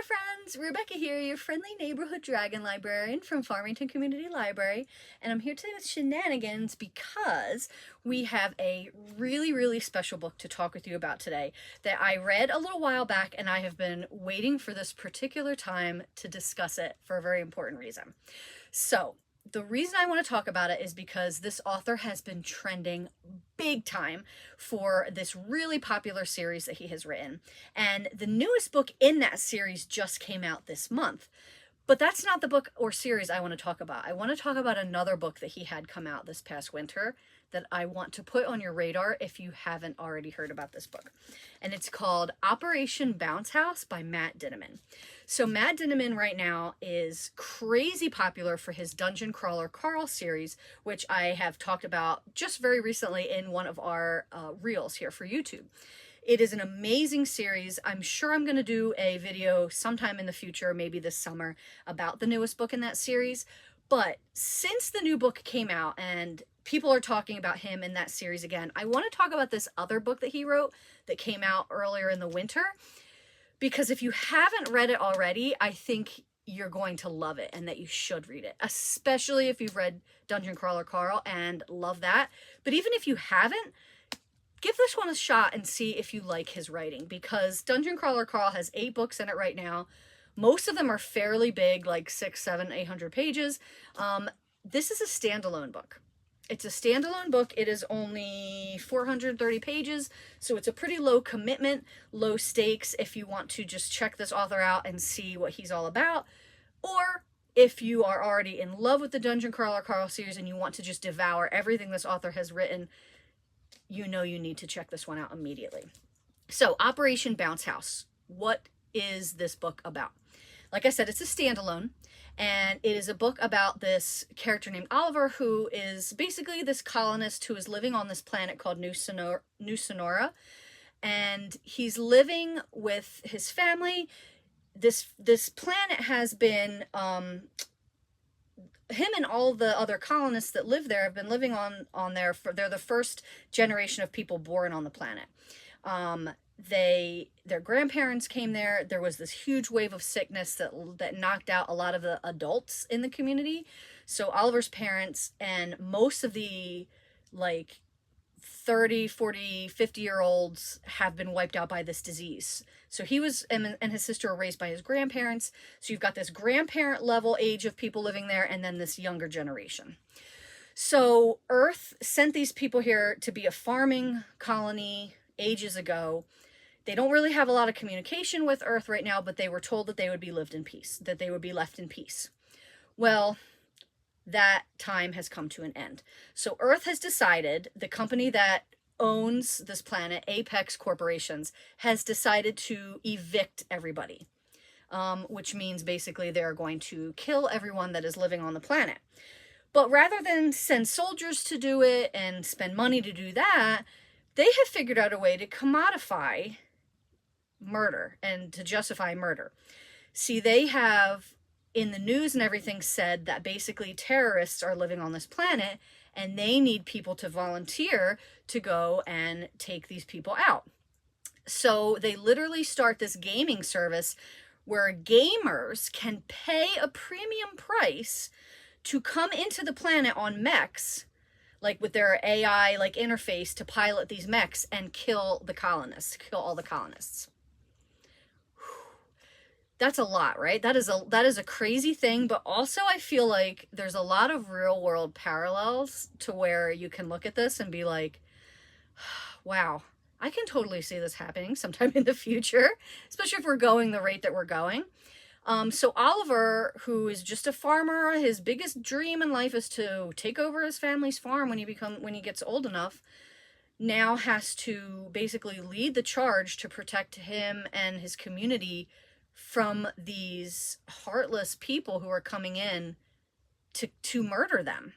there, friends! Rebecca here, your friendly neighborhood dragon librarian from Farmington Community Library, and I'm here today with shenanigans because we have a really special book to talk with you about today that I read a little while back, and I have been waiting for this particular time to discuss it for a very important reason. So, the reason I want to talk about it is because this author has been trending big time for this really popular series that he has written. And the newest book in that series just came out this month. But that's not the book or series I want to talk about. I want to talk about another book that he had come out this past winter that I want to put on your radar if you haven't already heard about this book. And it's called Operation Bounce House by Matt Dinniman. So Matt Dinniman right now is crazy popular for his Dungeon Crawler Carl series, which I have talked about just very recently in one of our reels here for YouTube. It is an amazing series. I'm sure I'm going to do a video sometime in the future, maybe this summer, about the newest book in that series. But since the new book came out and people are talking about him in that series again, I want to talk about this other book that he wrote that came out earlier in the winter. Because if you haven't read it already, I think you're going to love it and that you should read it, especially if you've read Dungeon Crawler Carl and love that. But even if you haven't, give this one a shot and see if you like his writing, because Dungeon Crawler Carl has 8 books in it right now. Most of them are fairly big, like 600, 700, 800 pages. This is a standalone book. It's a standalone book. It is only 430 pages, so it's a pretty low commitment, low stakes if you want to just check this author out and see what he's all about. Or if you are already in love with the Dungeon Crawler Carl series and you want to just devour everything this author has written, you know you need to check this one out immediately. So, Operation Bounce House. What is this book about? Like I said, it's a standalone, and it is a book about this character named Oliver, who is basically this colonist who is living on this planet called New Sonora, and he's living with his family. This planet has been him and all the other colonists that live there have been living on there for, they're the first generation of people born on the planet. Their grandparents came there. There was this huge wave of sickness that knocked out a lot of the adults in the community. So Oliver's parents and most of the like 30, 40, 50-year-olds have been wiped out by this disease. So he was, and his sister were raised by his grandparents. So you've got this grandparent level age of people living there, and then this younger generation. So Earth sent these people here to be a farming colony ages ago. They don't really have a lot of communication with Earth right now, but they were told that they would be left in peace. Well, that time has come to an end. So Earth has decided, the company that owns this planet, Apex Corporations, has decided to evict everybody, which means basically they're going to kill everyone that is living on the planet. But rather than send soldiers to do it and spend money to do that, they have figured out a way to commodify murder and to justify murder. See, they have in the news and everything said that basically terrorists are living on this planet and they need people to volunteer to go and take these people out. So they literally start this gaming service where gamers can pay a premium price to come into the planet on mechs, like with their AI like interface to pilot these mechs and kill all the colonists. That's a lot, right? That is a crazy thing, but also I feel like there's a lot of real world parallels to where you can look at this and be like, wow, I can totally see this happening sometime in the future, especially if we're going the rate that we're going. So Oliver, who is just a farmer, his biggest dream in life is to take over his family's farm when he gets old enough, now has to basically lead the charge to protect him and his community from these heartless people who are coming in to murder them.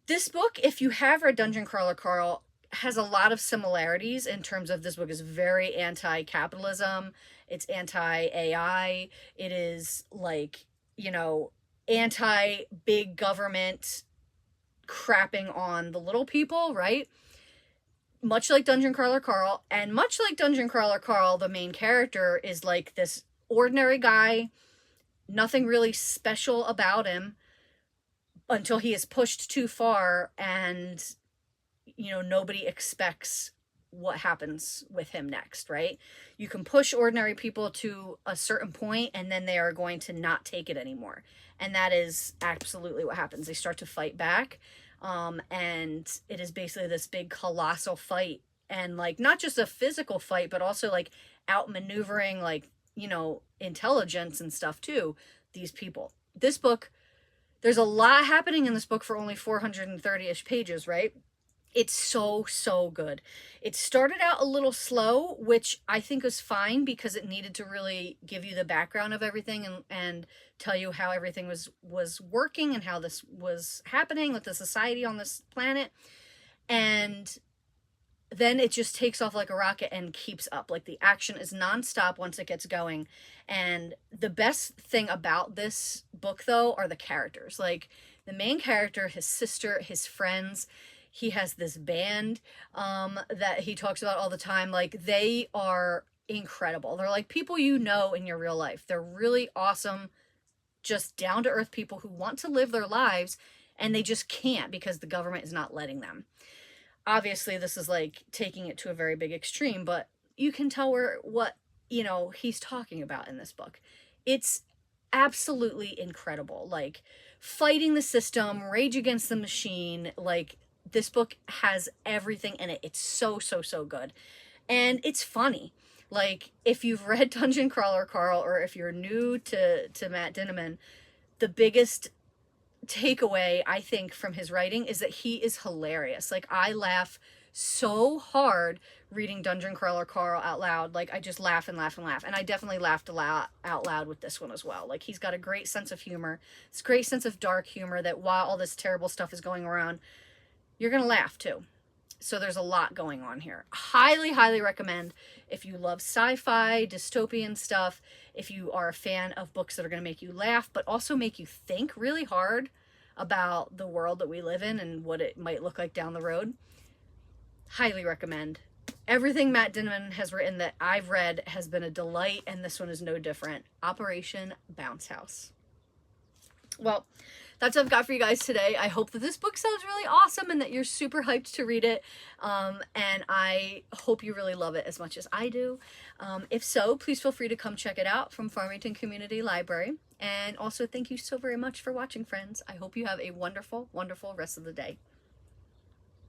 This book, if you have read Dungeon Crawler Carl, has a lot of similarities in terms of this book is very anti-capitalism. It's anti-AI. It is like, anti-big government crapping on the little people, right? Much like Dungeon Crawler Carl, and much like Dungeon Crawler Carl, the main character is like this ordinary guy, nothing really special about him until he is pushed too far and, you know, nobody expects what happens with him next, right? You can push ordinary people to a certain point and then they are going to not take it anymore. And that is absolutely what happens. They start to fight back. And it is basically this big colossal fight. And like, not just a physical fight, but also like outmaneuvering, like, you know, intelligence and stuff too, these people. This book, there's a lot happening in this book for only 430-ish pages, right? It's so, so good. It started out a little slow, which I think was fine because it needed to really give you the background of everything and tell you how everything was working and how this was happening with the society on this planet. And then it just takes off like a rocket and keeps up. Like the action is nonstop once it gets going. And the best thing about this book, though, are the characters. Like the main character, his sister, his friends. He has this band that he talks about all the time. Like they are incredible. They're like people you know in your real life. They're really awesome, just down to earth people who want to live their lives and they just can't because the government is not letting them. Obviously this is like taking it to a very big extreme, but you can tell what, you know, he's talking about in this book. It's absolutely incredible. Like fighting the system, Rage Against the Machine. Like this book has everything in it. It's so, so, so good. And it's funny. Like if you've read Dungeon Crawler Carl, or if you're new to Matt Dinniman, the biggest takeaway I think from his writing is that he is hilarious. Like I laugh so hard reading Dungeon Crawler Carl out loud. Like I just laugh and laugh and laugh. And I definitely laughed out loud with this one as well. Like he's got a great sense of humor. This great sense of dark humor that while all this terrible stuff is going around, you're gonna laugh too. So there's a lot going on here. Highly, highly recommend if you love sci-fi, dystopian stuff, if you are a fan of books that are going to make you laugh, but also make you think really hard about the world that we live in and what it might look like down the road. Highly recommend. Everything Matt Dinniman has written that I've read has been a delight, and this one is no different. Operation Bounce House. Well, that's what I've got for you guys today. I hope that this book sounds really awesome and that you're super hyped to read it. And I hope you really love it as much as I do. If so, please feel free to come check it out from Farmington Community Library. And also, thank you so very much for watching, friends. I hope you have a wonderful, wonderful rest of the day.